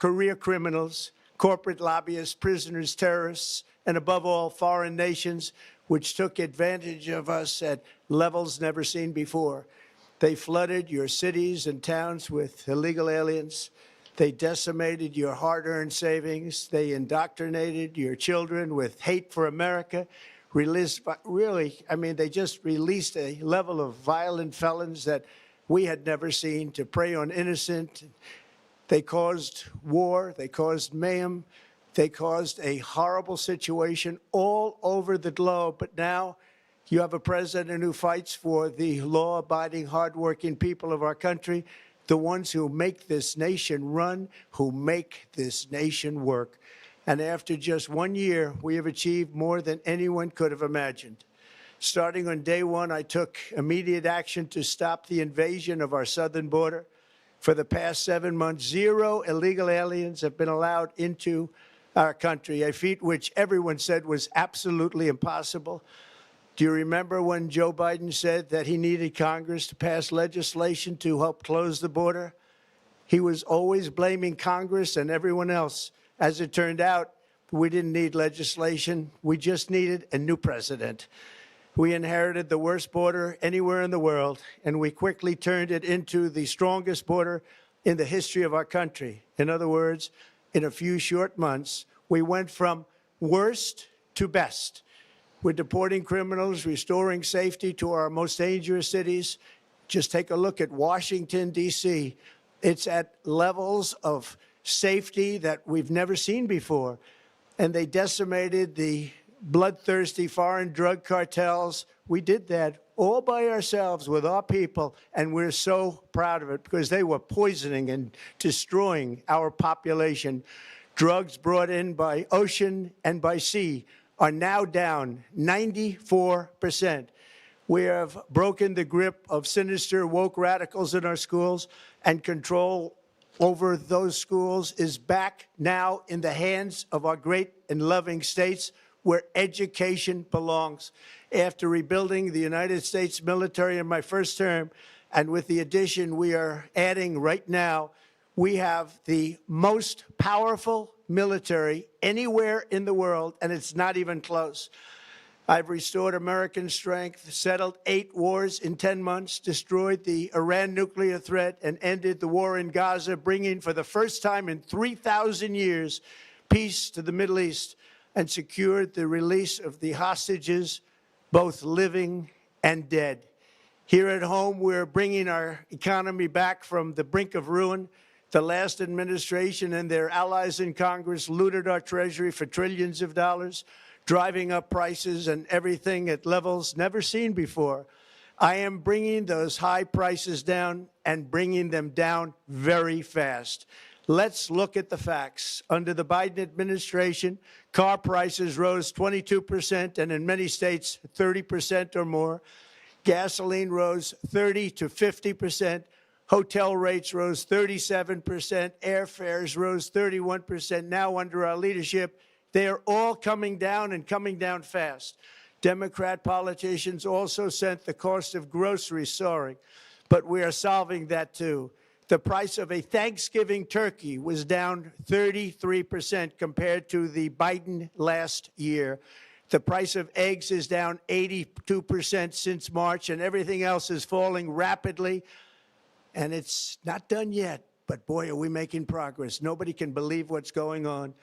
career criminals, corporate lobbyists, prisoners, terrorists, and above all, foreign nations, which took advantage of us at levels never seen before. They flooded your cities and towns with illegal aliens. They decimated your hard-earned savings. They indoctrinated your children with hate for America. They just released a level of violent felons that we had never seen to prey on innocent. They caused war. They caused mayhem. They caused a horrible situation all over the globe. But now you have a president who fights for the law-abiding, hardworking people of our country, the ones who make this nation run, who make this nation work. And after just 1 year, we have achieved more than anyone could have imagined. Starting on day one, I took immediate action to stop the invasion of our southern border. For the past 7 months, 0 illegal aliens have been allowed into our country, a feat which everyone said was absolutely impossible. Do you remember when Joe Biden said that he needed Congress to pass legislation to help close the border? He was always blaming Congress and everyone else. As it turned out, we didn't need legislation. We just needed a new president. We inherited the worst border anywhere in the world, and we quickly turned it into the strongest border in the history of our country. In other words, in a few short months, we went from worst to best. We're deporting criminals, restoring safety to our most dangerous cities. Just take a look at Washington, D.C. It's at levels of safety that we've never seen before. And they decimated the bloodthirsty foreign drug cartels. We did that all by ourselves with our people, and we're so proud of it because they were poisoning and destroying our population. Drugs brought in by ocean and by sea are now down 94%. We have broken the grip of sinister woke radicals in our schools, and control over those schools is back now in the hands of our great and loving states where education belongs. After rebuilding the United States military in my first term, and with the addition we are adding right now, we have the most powerful military anywhere in the world, and it's not even close. I've restored American strength, settled 8 wars in 10 months, destroyed the Iran nuclear threat, and ended the war in Gaza, bringing for the first time in 3,000 years peace to the Middle East, and secured the release of the hostages, both living and dead. Here at home, we're bringing our economy back from the brink of ruin. The last administration and their allies in Congress looted our treasury for trillions of dollars, driving up prices and everything at levels never seen before. I am bringing those high prices down and bringing them down very fast. Let's look at the facts. Under the Biden administration, car prices rose 22%, and in many states, 30% or more. Gasoline rose 30 to 50%. Hotel rates rose 37%. Airfares rose 31%. Now, under our leadership, they are all coming down and coming down fast. Democrat politicians also sent the cost of groceries soaring, but we are solving that too. The price of a Thanksgiving turkey was down 33% compared to the Biden last year. The price of eggs is down 82% since March, and everything else is falling rapidly. And it's not done yet, but boy, are we making progress. Nobody can believe what's going on.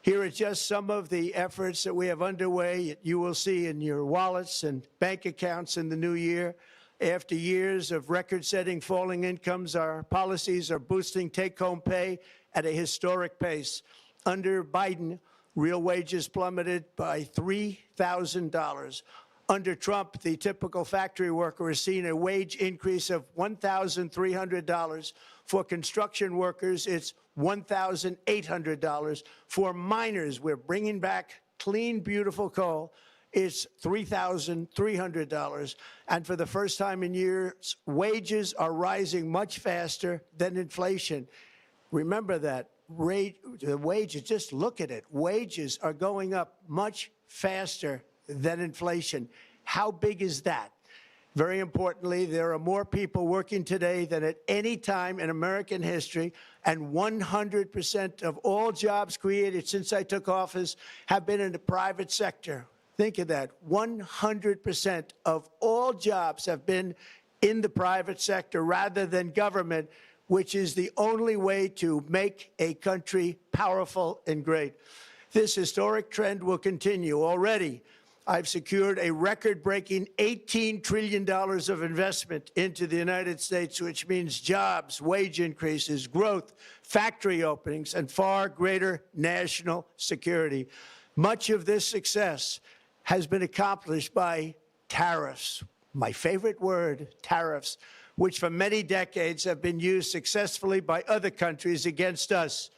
Here are just some of the efforts that we have underway. You will see in your wallets and bank accounts in the new year. After years of record-setting falling incomes, our policies are boosting take-home pay at a historic pace. Under Biden, real wages plummeted by $3,000. Under Trump, the typical factory worker has seen a wage increase of $1,300. For construction workers, it's $1,800. For miners, we're bringing back clean, beautiful coal. It's $3,300. And for the first time in years, wages are rising much faster than inflation. Remember that. The wages, just look at it. Wages are going up much faster than inflation. How big is that? Very importantly, there are more people working today than at any time in American history, and 100% of all jobs created since I took office have been in the private sector. Think of that. 100% of all jobs have been in the private sector rather than government, which is the only way to make a country powerful and great. This historic trend will continue. Already, I've secured a record-breaking $18 trillion of investment into the United States, which means jobs, wage increases, growth, factory openings, and far greater national security. Much of this success has been accomplished by tariffs. My favorite word, tariffs, which for many decades have been used successfully by other countries against us,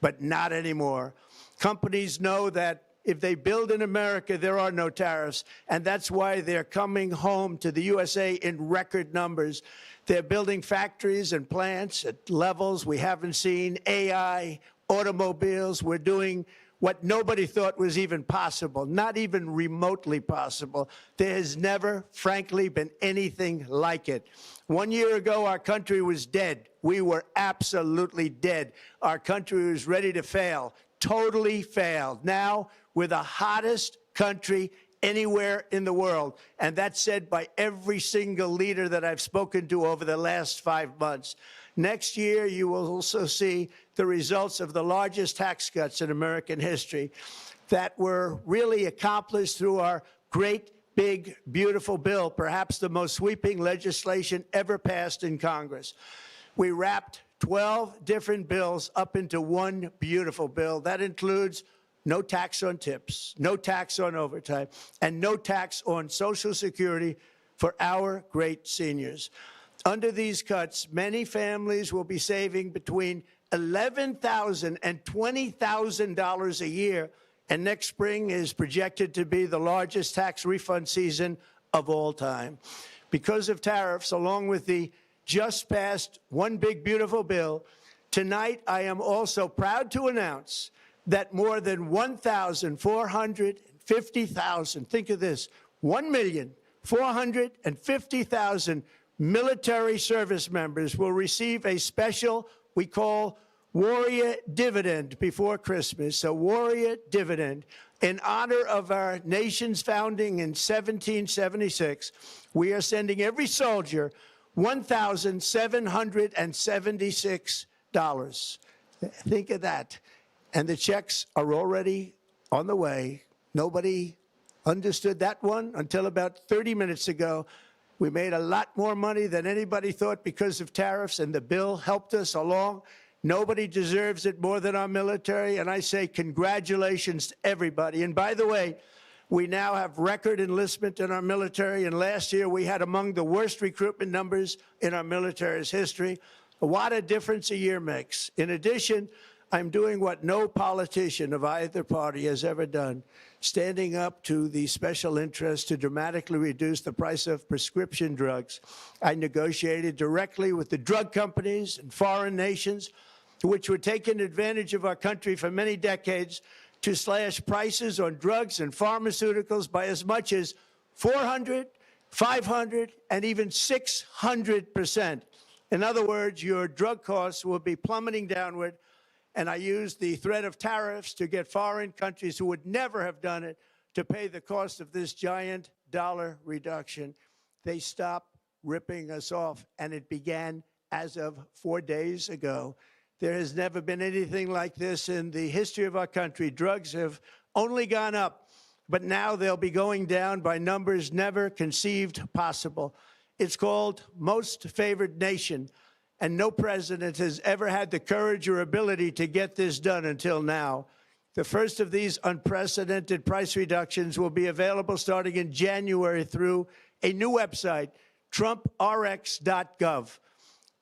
but not anymore. Companies know that if they build in America, there are no tariffs, and that's why they're coming home to the USA in record numbers. They're building factories and plants at levels we haven't seen, AI, automobiles. We're doing what nobody thought was even possible, not even remotely possible. There has never, frankly, been anything like it. 1 year ago, our country was dead. We were absolutely dead. Our country was ready to fail, totally failed. Now, we're the hottest country anywhere in the world, and that's said by every single leader that I've spoken to over the last 5 months. Next year, you will also see the results of the largest tax cuts in American history that were really accomplished through our great, big, beautiful bill, perhaps the most sweeping legislation ever passed in Congress. We wrapped 12 different bills up into one beautiful bill. That includes no tax on tips, no tax on overtime, and no tax on Social Security for our great seniors. Under these cuts, many families will be saving between $11,000 and $20,000 a year, and next spring is projected to be the largest tax refund season of all time. Because of tariffs, along with the just passed One Big Beautiful Bill, tonight I am also proud to announce that more than 1,450,000, think of this, 1,450,000 military service members will receive a special, we call Warrior Dividend before Christmas, a Warrior Dividend. In honor of our nation's founding in 1776, we are sending every soldier $1,776. Think of that. And the checks are already on the way. Nobody understood that one until about 30 minutes ago. We made a lot more money than anybody thought because of tariffs, and the bill helped us along. Nobody deserves it more than our military, and I say congratulations to everybody. And by the way, we now have record enlistment in our military, and last year we had among the worst recruitment numbers in our military's history. What a difference a year makes. In addition, I'm doing what no politician of either party has ever done, standing up to the special interests to dramatically reduce the price of prescription drugs. I negotiated directly with the drug companies and foreign nations, which were taking advantage of our country for many decades, to slash prices on drugs and pharmaceuticals by as much as 400, 500, and even 600%. In other words, your drug costs will be plummeting downward. And I used the threat of tariffs to get foreign countries who would never have done it to pay the cost of this giant dollar reduction. They stopped ripping us off, and it began as of 4 days ago. There has never been anything like this in the history of our country. Drugs have only gone up, but now they'll be going down by numbers never conceived possible. It's called Most Favored Nation. And no president has ever had the courage or ability to get this done until now. The first of these unprecedented price reductions will be available starting in January through a new website, TrumpRx.gov.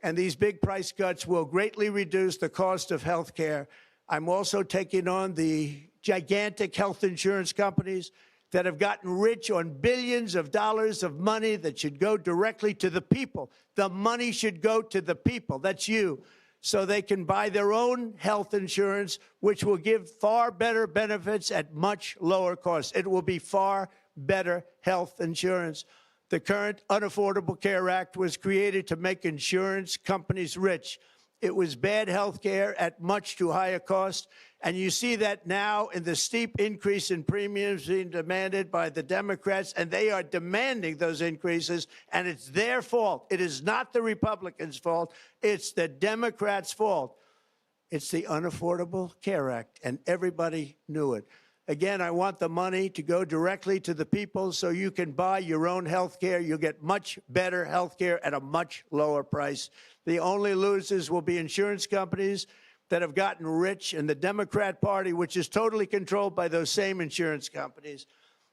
And these big price cuts will greatly reduce the cost of health care. I'm also taking on the gigantic health insurance companies that have gotten rich on billions of dollars of money that should go directly to the people. The money should go to the people, that's you, so they can buy their own health insurance, which will give far better benefits at much lower costs. It will be far better health insurance. The current Unaffordable Care Act was created to make insurance companies rich. It was bad health care at much too high a cost. And you see that now in the steep increase in premiums being demanded by the Democrats, and they are demanding those increases, and it's their fault. It is not the Republicans' fault. It's the Democrats' fault. It's the Unaffordable Care Act, and everybody knew it. Again, I want the money to go directly to the people so you can buy your own health care. You'll get much better health care at a much lower price. The only losers will be insurance companies that have gotten rich, and the Democrat Party, which is totally controlled by those same insurance companies.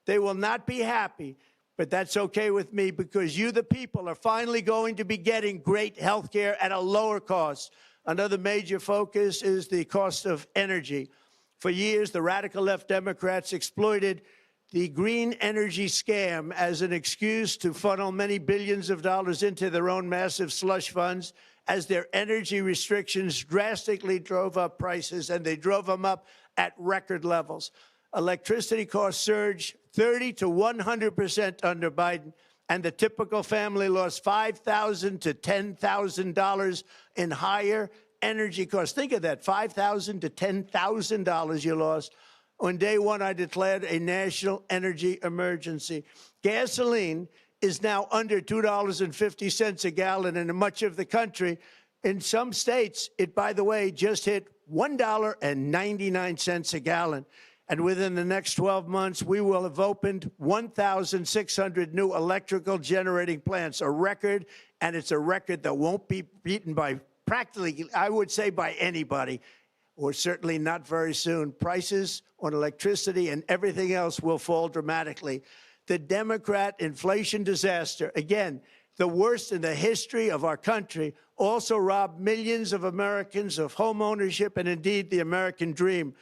They will not be happy, but that's okay with me because you, the people, are finally going to be getting great health care at a lower cost. Another major focus is the cost of energy. For years, the radical left Democrats exploited the green energy scam as an excuse to funnel many billions of dollars into their own massive slush funds as their energy restrictions drastically drove up prices, and they drove them up at record levels. Electricity costs surged 30 to 100% under Biden, and the typical family lost $5,000 to $10,000 in higher energy costs. Think of that, $5,000 to $10,000 you lost. On day one, I declared a national energy emergency. Gasoline is now under $2.50 a gallon in much of the country. In some states, it, by the way, just hit $1.99 a gallon. And within the next 12 months, we will have opened 1,600 new electrical generating plants, a record, and it's a record that won't be beaten by practically, I would say, by anybody, or certainly not very soon. Prices on electricity and everything else will fall dramatically. The Democrat inflation disaster, again, the worst in the history of our country, also robbed millions of Americans of home ownership and indeed the American dream.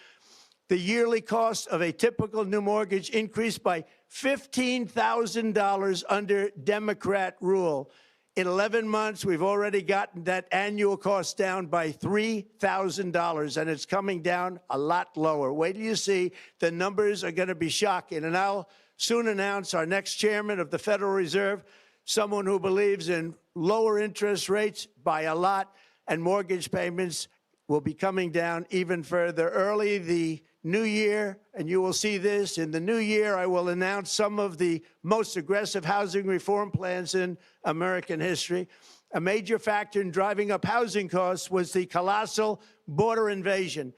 The yearly cost of a typical new mortgage increased by $15,000 under Democrat rule. In 11 months, we've already gotten that annual cost down by $3,000, and it's coming down a lot lower. Wait till you see. The numbers are going to be shocking. And I'll soon announce our next chairman of the Federal Reserve, someone who believes in lower interest rates by a lot, and mortgage payments will be coming down even further. Early the new year, and you will see this, in the new year, I will announce some of the most aggressive housing reform plans in American history. A major factor in driving up housing costs was the colossal border invasion.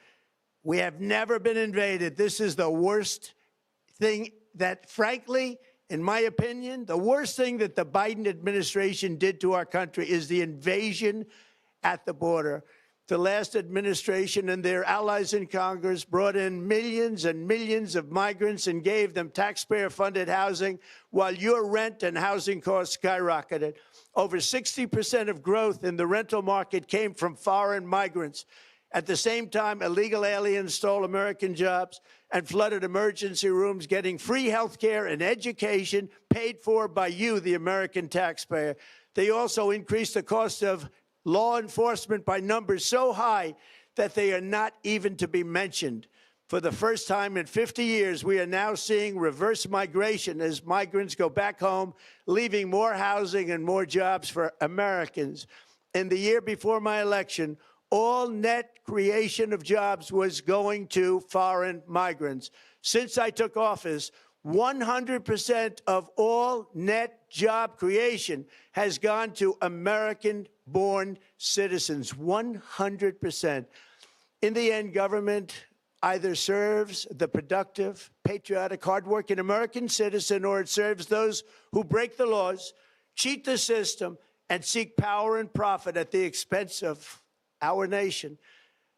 We have never been invaded. This is the worst thing that, frankly, in my opinion, the worst thing that the Biden administration did to our country is the invasion at the border. The last administration and their allies in Congress brought in millions and millions of migrants and gave them taxpayer-funded housing while your rent and housing costs skyrocketed. Over 60% of growth in the rental market came from foreign migrants. At the same time, illegal aliens stole American jobs and flooded emergency rooms, getting free health care and education paid for by you, the American taxpayer. They also increased the cost of law enforcement by numbers so high that they are not even to be mentioned. For the first time in 50 years, we are now seeing reverse migration as migrants go back home, leaving more housing and more jobs for Americans. In the year before my election, all net creation of jobs was going to foreign migrants. Since I took office, 100% of all net job creation has gone to American-born citizens, 100%. In the end, government either serves the productive, patriotic, hardworking American citizen, or it serves those who break the laws, cheat the system, and seek power and profit at the expense of our nation.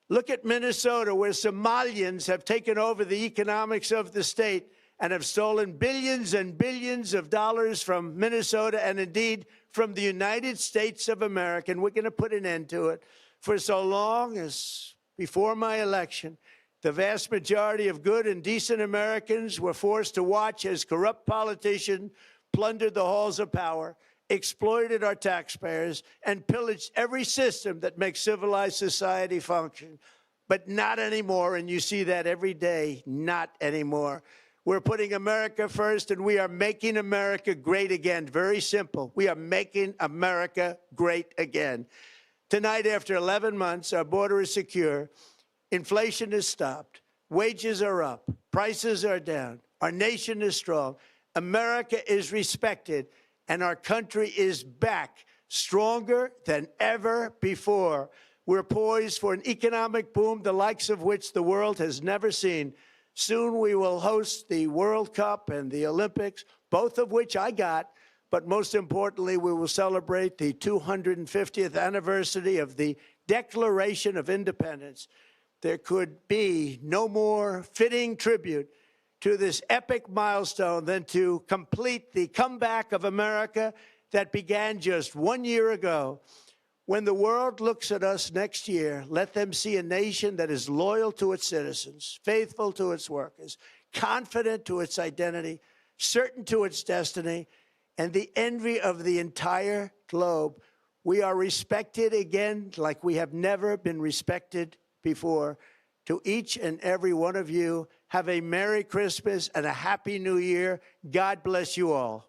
Look at Minnesota, where Somalians have taken over the economics of the state and have stolen billions and billions of dollars from Minnesota and indeed from the United States of America. And we're going to put an end to it. For so long as before my election, the vast majority of good and decent Americans were forced to watch as corrupt politicians plundered the halls of power, exploited our taxpayers, and pillaged every system that makes civilized society function. But not anymore, and you see that every day, not anymore. We're putting America first, and we are making America great again. Very simple. We are making America great again. Tonight, after 11 months, our border is secure. Inflation is stopped. Wages are up. Prices are down. Our nation is strong. America is respected. And our country is back, stronger than ever before. We're poised for an economic boom, the likes of which the world has never seen. Soon we will host the World Cup and the Olympics, both of which I got. But most importantly, we will celebrate the 250th anniversary of the Declaration of Independence. There could be no more fitting tribute to this epic milestone than to complete the comeback of America that began just 1 year ago. When the world looks at us next year, let them see a nation that is loyal to its citizens, faithful to its workers, confident to its identity, certain to its destiny, and the envy of the entire globe. We are respected again like we have never been respected before. To each and every one of you, have a Merry Christmas and a Happy New Year. God bless you all.